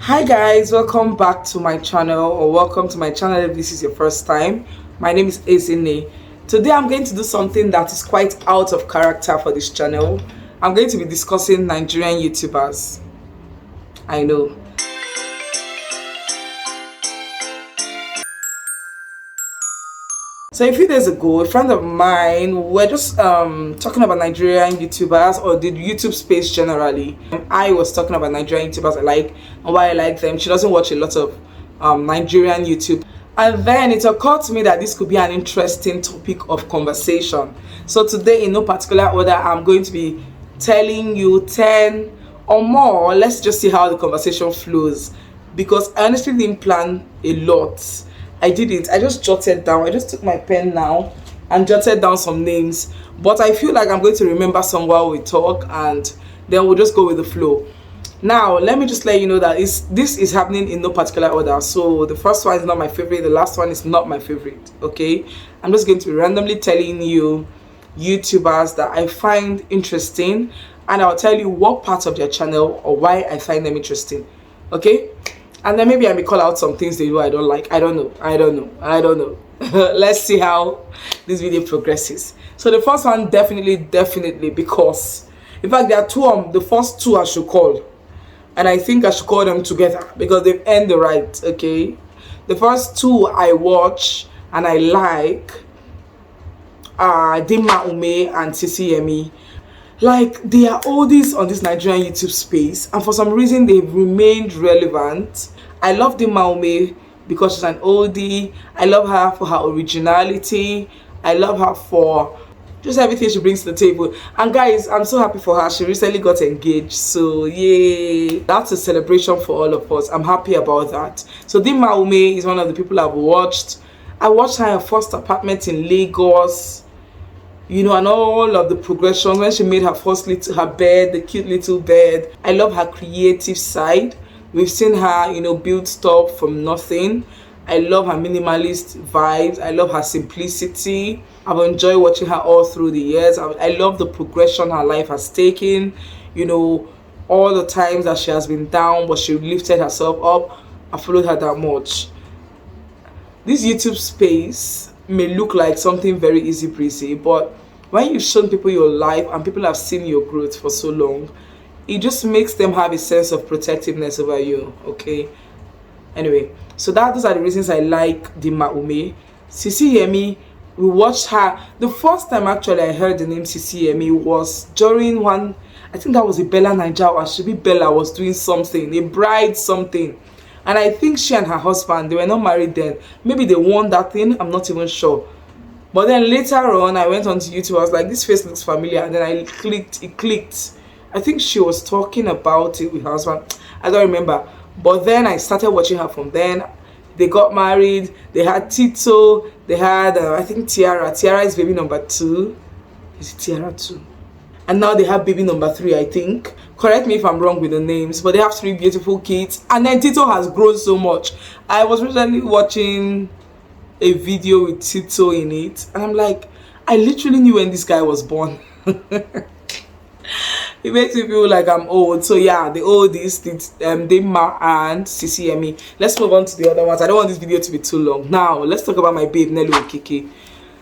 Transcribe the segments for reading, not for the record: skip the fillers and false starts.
Hi guys, welcome back to my channel, or welcome to my channel if this is your first time. My name is Ezine. Today I'm going to do something that is quite out of character for this channel. I'm going to be discussing Nigerian YouTubers. I know. So a few days ago, a friend of mine, we were just talking about Nigerian YouTubers, or the YouTube space generally. I was talking about Nigerian YouTubers I like and why I like them. She doesn't watch a lot of Nigerian YouTube. And then it occurred to me that this could be an interesting topic of conversation. So today, in no particular order, I'm going to be telling you 10 or more. Let's just see how the conversation flows, because I honestly didn't plan a lot. I didn't. I just jotted down. I just took my pen now and jotted down some names. But I feel like I'm going to remember some while we talk, and then we'll just go with the flow. Now, let me just let you know that this is happening in no particular order. So the first one is not my favorite. The last one is not my favorite. Okay? I'm just going to be randomly telling you YouTubers that I find interesting, and I'll tell you what part of their channel or why I find them interesting. Okay? And then maybe I may call out some things they do I don't like. I don't know. Let's see how this video progresses. So the first one, definitely, because in fact there are two. The first two I should call, and I think I should call them together because they've earned the right. Okay, the first two I watch and I like are Dima Ume and Sisi Yemi. Like, they are oldies on this Nigerian YouTube space, and for some reason they've remained relevant. I love Dima Ume because she's an oldie. I love her for her originality. I love her for just everything she brings to the table. And guys, I'm so happy for her. She recently got engaged, so yay, that's a celebration for all of us. I'm happy about that. So Dima Ume is one of the people I've watched. I watched her in her first apartment in Lagos, you know, and all of the progression when she made her first her bed, the cute little bed. I love her creative side. We've seen her, you know, build stuff from nothing. I love her minimalist vibes. I love her simplicity. I've enjoyed watching her all through the years. I love the progression her life has taken, you know, all the times that she has been down but she lifted herself up. I followed her that much. This YouTube space may look like something very easy breezy, but when you've shown people your life and people have seen your growth for so long, it just makes them have a sense of protectiveness over you. Okay, anyway, so those are the reasons I like Dima Ume. Sisi Yemi, we watched her the first time actually I heard the name Sisi Yemi was during one, I think that was a Bella Naija, or should be Bella was doing something, a bride something. And I think she and her husband, they were not married then. Maybe they won that thing. I'm not even sure. But then later on, I went onto YouTube. I was like, this face looks familiar. And then it clicked. I think she was talking about it with her husband. I don't remember. But then I started watching her from then. They got married. They had Tito. They had, I think, Tiara. Tiara is baby number 2. Is it Tiara 2? And now they have baby number 3, I think. Correct me if I'm wrong with the names, but they have 3 beautiful kids. And then Tito has grown so much. I was recently watching a video with Tito in it, and I'm like, I literally knew when this guy was born. It makes me feel like I'm old. So yeah, the oldies, Dima and Sisi Yemi. Let's move on to the other ones. I don't want this video to be too long. Now, let's talk about my babe, Nelu Okeke.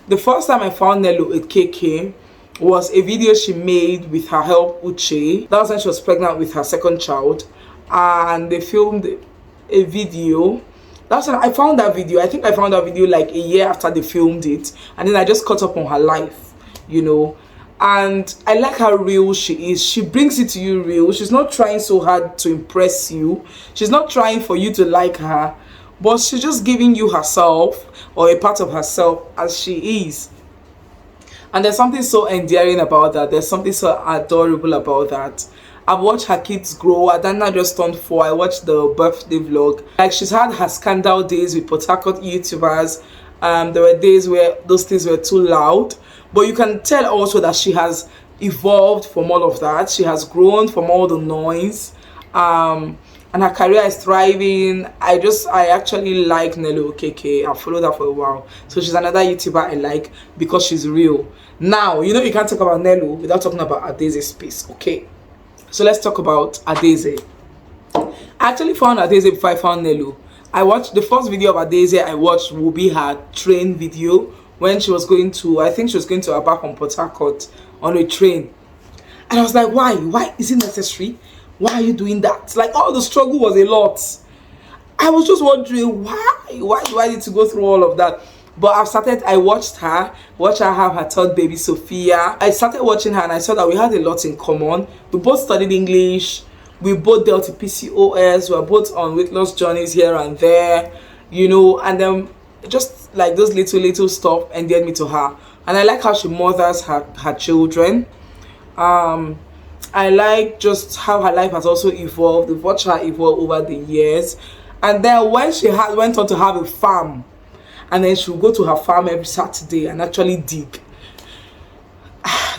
The first time I found Nelu Okeke was a video she made with her help Uche. That was when she was pregnant with her second child, and they filmed a video. That's when I found that video. I think I found that video like a year after they filmed it, and then I just caught up on her life, you know. And I like how real she is. She brings it to you real. She's not trying so hard to impress you. She's not trying for you to like her, but she's just giving you herself, or a part of herself, as she is. And there's something so endearing about that. There's something so adorable about that. I've watched her kids grow. Adana just turned 4. I watched the birthday vlog. Like, she's had her scandal days with Port Harcourt YouTubers. There were days where those things were too loud. But you can tell also that she has evolved from all of that. She has grown from all the noise. And her career is thriving. I actually like Nelu Okeke. I've followed her for a while. So she's another YouTuber I like because she's real. Now, you know you can't talk about Nelu without talking about Adeze space, okay? So let's talk about Adeze. I actually found Adeze before I found Nelu. I watched the first video of Adeze I watched will be her train video when she was going to, I think she was going to Aba from Port Harcourt on a train. And I was like, why? Why is it necessary? Why are you doing that? Like, all the struggle was a lot. I was just wondering why do I need to go through all of that? But I watched her have her third baby, Sophia. I started watching her and I saw that we had a lot in common. We both studied English. We both dealt with PCOS. We were both on weight loss journeys here and there, you know, and then just like those little stuff endeared me to her. And I like how she mothers her children. I like just how her life has also evolved. We've watched her evolve over the years. And then when she went on to have a farm, and then she would go to her farm every Saturday and actually dig.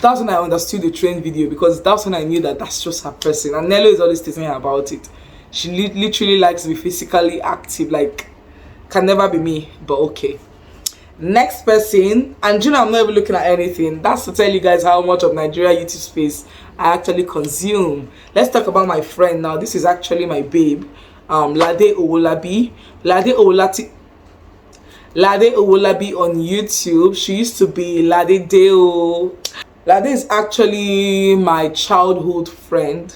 That's when I understood the train video, because that's when I knew that that's just her person. And Nello is always teasing her about it. She literally likes to be physically active, like, can never be me, but okay. Next person, and you know I'm not even looking at anything. That's to tell you guys how much of Nigeria YouTube space I actually consume. Let's talk about my friend now. This is actually my babe, Lade Owolabi. Lade Owolabi on YouTube. She used to be Lade Deo. Lade is actually my childhood friend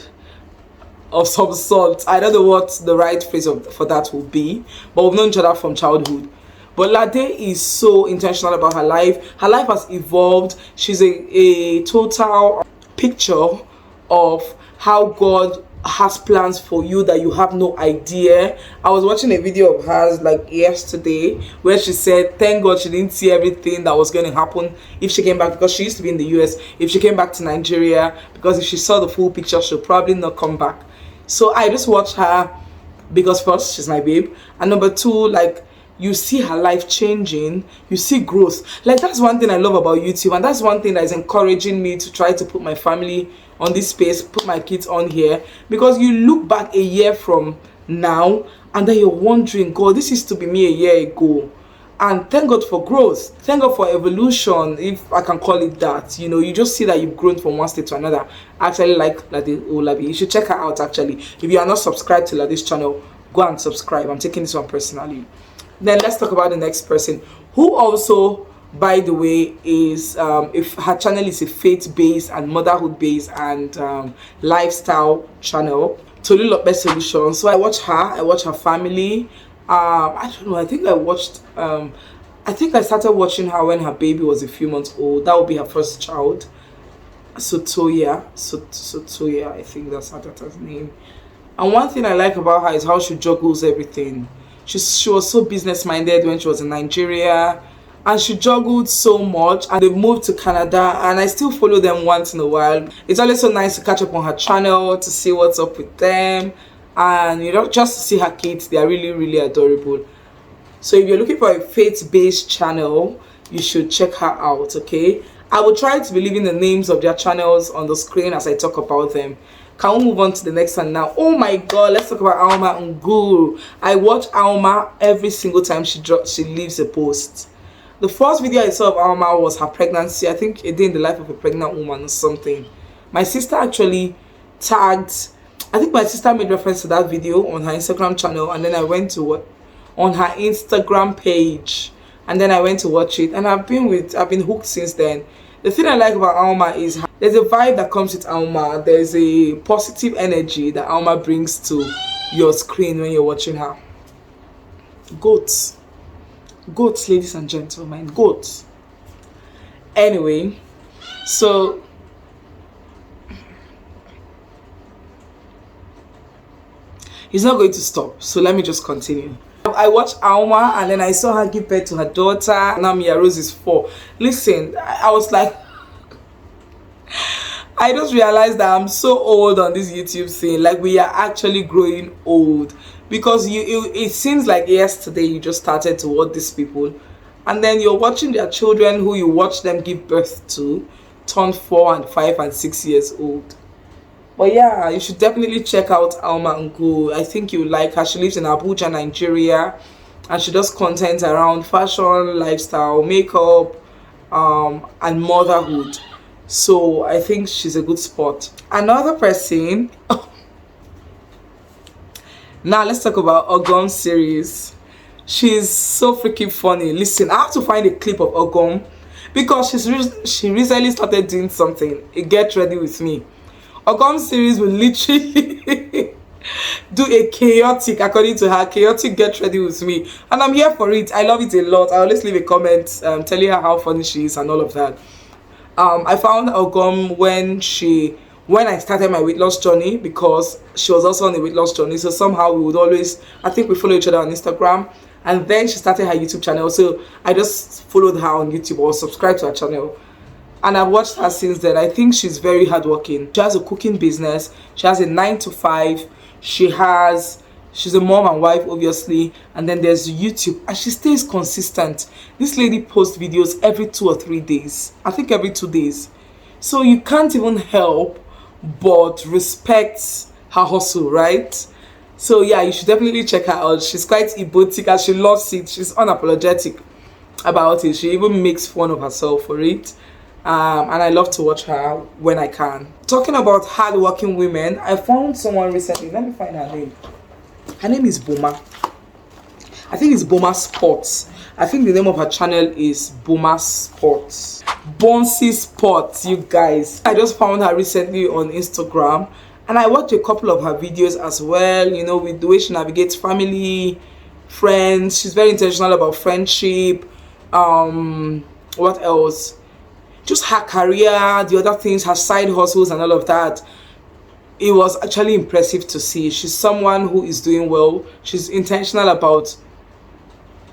of some sort. I don't know what the right phrase for that will be, but we've known each other from childhood. But Lade is so intentional about her life. Her life has evolved. She's a total picture of how God has plans for you that you have no idea. I was watching a video of hers like yesterday where she said thank God she didn't see everything that was going to happen if she came back, because she used to be in the US, if she came back to Nigeria, because if she saw the full picture she'll probably not come back. So I just watched her because first, she's my babe, and number two, like, you see her life changing, you see growth. Like, that's one thing I love about YouTube, and that's one thing that is encouraging me to try to put my family on this space, put my kids on here, because you look back a year from now and then you're wondering, God, this used to be me a year ago. And thank God for growth, thank God for evolution, if I can call it that. You know, you just see that you've grown from one state to another. I actually like Lade Owolabi. You should check her out. Actually, if you are not subscribed to Lade's channel, go and subscribe. I'm taking this one personally. Then let's talk about the next person, who also, by the way, is if her channel is a faith-based and motherhood-based and lifestyle channel, Tolulope Solutions. So I watch her family. I don't know, I think I started watching her when her baby was a few months old. That would be her first child, Sotoya, I think that's her daughter's name. And one thing I like about her is how she juggles everything. She was so business minded when she was in Nigeria, and she juggled so much, and they moved to Canada, and I still follow them once in a while. It's always so nice to catch up on her channel, to see what's up with them, and you know, just to see her kids. They are really adorable. So if you're looking for a faith-based channel, you should check her out. Okay, I will try to be leaving the names of their channels on the screen as I talk about them. Can we move on to the next one now? Oh my God, let's talk about Alma Nguru. I watch Alma every single time she leaves a post. The first video I saw of Alma was her pregnancy. I think a day in the life of a pregnant woman or something. My sister actually tagged, I think my sister made reference to that video on her Instagram channel, and then I went to on her Instagram page, and then I went to watch it, and I've been hooked since then. The thing I like about Alma is there's a vibe that comes with Alma. There's a positive energy that Alma brings to your screen when you're watching her. Goats, ladies and gentlemen, goats. Anyway, so he's not going to stop, so let me just continue. I watched Alma, and then I saw her give birth to her daughter. Now Mia Rose is 4. Listen, I was like, I just realized that I'm so old on this YouTube thing. Like, we are actually growing old, because it seems like yesterday you just started to watch these people, and then you're watching their children who you watch them give birth to turn 4 and 5 and 6 years old. But yeah, you should definitely check out Alma Nguru. I think you like her. She lives in Abuja, Nigeria, and she does content around fashion, lifestyle, makeup, and motherhood. So I think she's a good spot. Another person, Now let's talk about Ogum series. She's so freaking funny. Listen, I have to find a clip of Ogum because she recently started doing something. Get ready with me. Ogum series will literally do a chaotic, according to her, chaotic get ready with me, and I'm here for it. I love it a lot. I always leave a comment telling her how funny she is and all of that. I found Ogum when I started my weight loss journey, because she was also on a weight loss journey. So somehow we would always, I think we follow each other on Instagram, and then she started her YouTube channel. So I just followed her on YouTube or subscribed to her channel, and I've watched her since then. I think she's very hardworking. She has a cooking business. She has a 9 to 5. She's a mom and wife, obviously, and then there's YouTube, and she stays consistent. This lady posts videos every 2 or 3 days. I think every 2 days. So you can't even help but respect her hustle, right? So yeah, you should definitely check her out. She's quite erotic and she loves it. She's unapologetic about it. She even makes fun of herself for it. And I love to watch her when I can. Talking about hardworking women, I found someone recently. Let me find her name. Her name is Boma. I think it's Boma Sports. I think the name of her channel is Boma Sports. Bouncy Sports, you guys. I just found her recently on Instagram, and I watched a couple of her videos as well, you know, with the way she navigates family, friends. She's very intentional about friendship. What else? Just her career, the other things, her side hustles and all of that. It was actually impressive to see. She's someone who is doing well. She's intentional about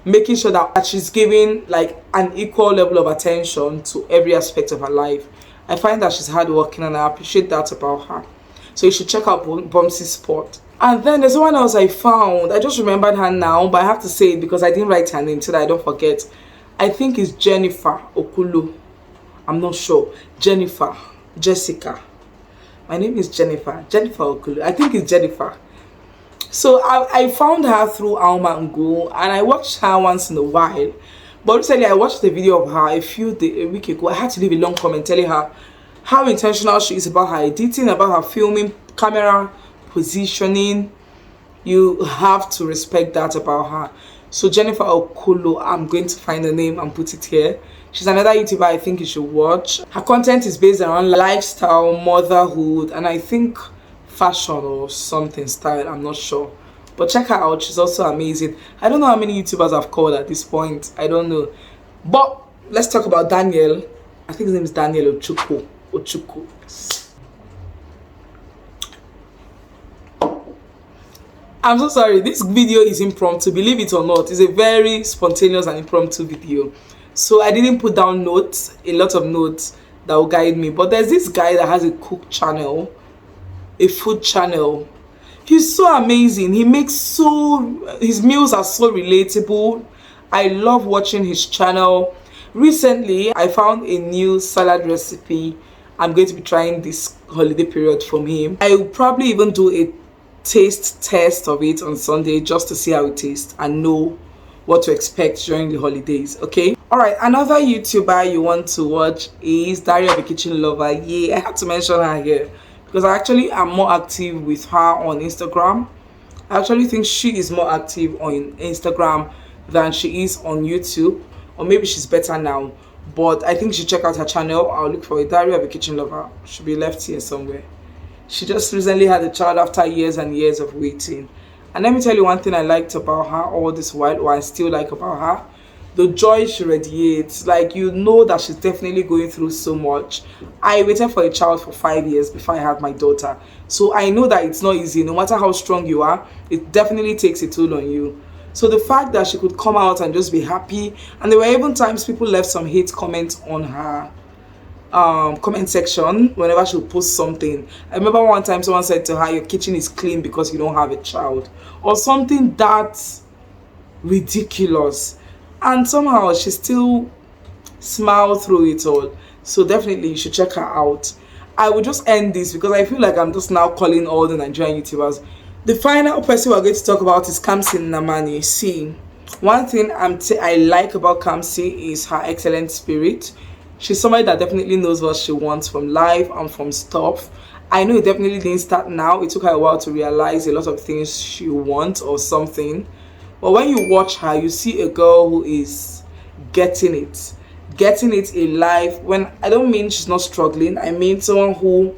making sure that she's giving like an equal level of attention to every aspect of her life. I find that she's hardworking, and I appreciate that about her. So you should check out Bouncy Sport. And then there's someone else I found. I just remembered her now, but I have to say it because I didn't write her name so that I don't forget. I think it's Jennifer Okulu. I'm not sure. Jessica. My name is Jennifer Okulu. I think it's Jennifer. So I found her through Alma and Go, and I watched her once in a while. But recently I watched a video of her a week ago. I had to leave a long comment telling her how intentional she is about her editing, about her filming, camera positioning. You have to respect that about her. So Jennifer Okulu, I'm going to find the name and put it here. She's another YouTuber I think you should watch. Her content is based around lifestyle, motherhood, and I think fashion or something style. I'm not sure. But check her out. She's also amazing. I don't know how many YouTubers I've called at this point. I don't know. But let's talk about Daniel. I think his name is Daniel Ochuku. I'm so sorry. This video is impromptu. Believe it or not, it's a very spontaneous and impromptu video. So I didn't put down notes, a lot of notes that will guide me. But there's this guy that has a cook channel, a food channel. He's so amazing. His meals are so relatable. I love watching his channel. Recently, I found a new salad recipe I'm going to be trying this holiday period from him. I will probably even do a taste test of it on Sunday just to see how it tastes and know what to expect during the holidays. Okay, all right, another YouTuber you want to watch is Daria the Kitchen Lover. Yeah, I have to mention her here because I actually am more active with her on Instagram. I actually think she is more active on Instagram than she is on YouTube, or maybe she's better now, but I think you should check out her channel. I'll look for it. Daria the Kitchen Lover should be left here somewhere. She just recently had a child after years and years of waiting. And let me tell you one thing I liked about her all this while, or I still like about her. The joy she radiates. Like, you know that she's definitely going through so much. I waited for a child for 5 years before I had my daughter. So I know that it's not easy. No matter how strong you are, it definitely takes a toll on you. So the fact that she could come out and just be happy. And there were even times people left some hate comments on her comment section whenever she would post something. I remember one time someone said to her, your kitchen is clean because you don't have a child, or something that's ridiculous, and somehow she still smiled through it all. So definitely you should check her out. I will just end this because I feel like I'm just now calling all the Nigerian YouTubers. The final person we're going to talk about is Kamsi Nnamani. See, one thing I like about Kamsi is her excellent spirit. She's somebody that definitely knows what she wants from life and from stuff. I know it definitely didn't start now. It took her a while to realize a lot of things she wants or something. But when you watch her, you see a girl who is getting it. Getting it in life. When I don't mean she's not struggling, I mean someone who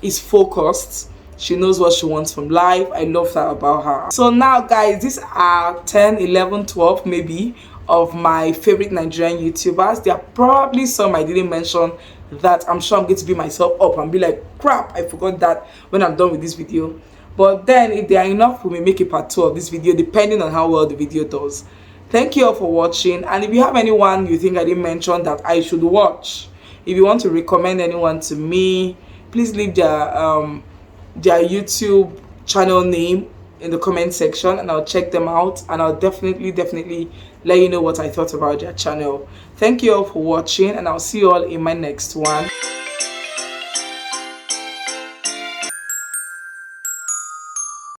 is focused. She knows what she wants from life. I love that about her. So now guys, these are 10, 11, 12 maybe of my favorite Nigerian YouTubers. There are probably some I didn't mention that I'm sure I'm going to beat myself up and be like, crap, I forgot that when I'm done with this video. But then if there are enough, we may make a part 2 of this video depending on how well the video does. Thank you all for watching, and if you have anyone you think I didn't mention that I should watch, if you want to recommend anyone to me, please leave their YouTube channel name in the comment section and I'll check them out, and I'll definitely let you know what I thought about their channel. Thank you all for watching, and I'll see you all in my next one.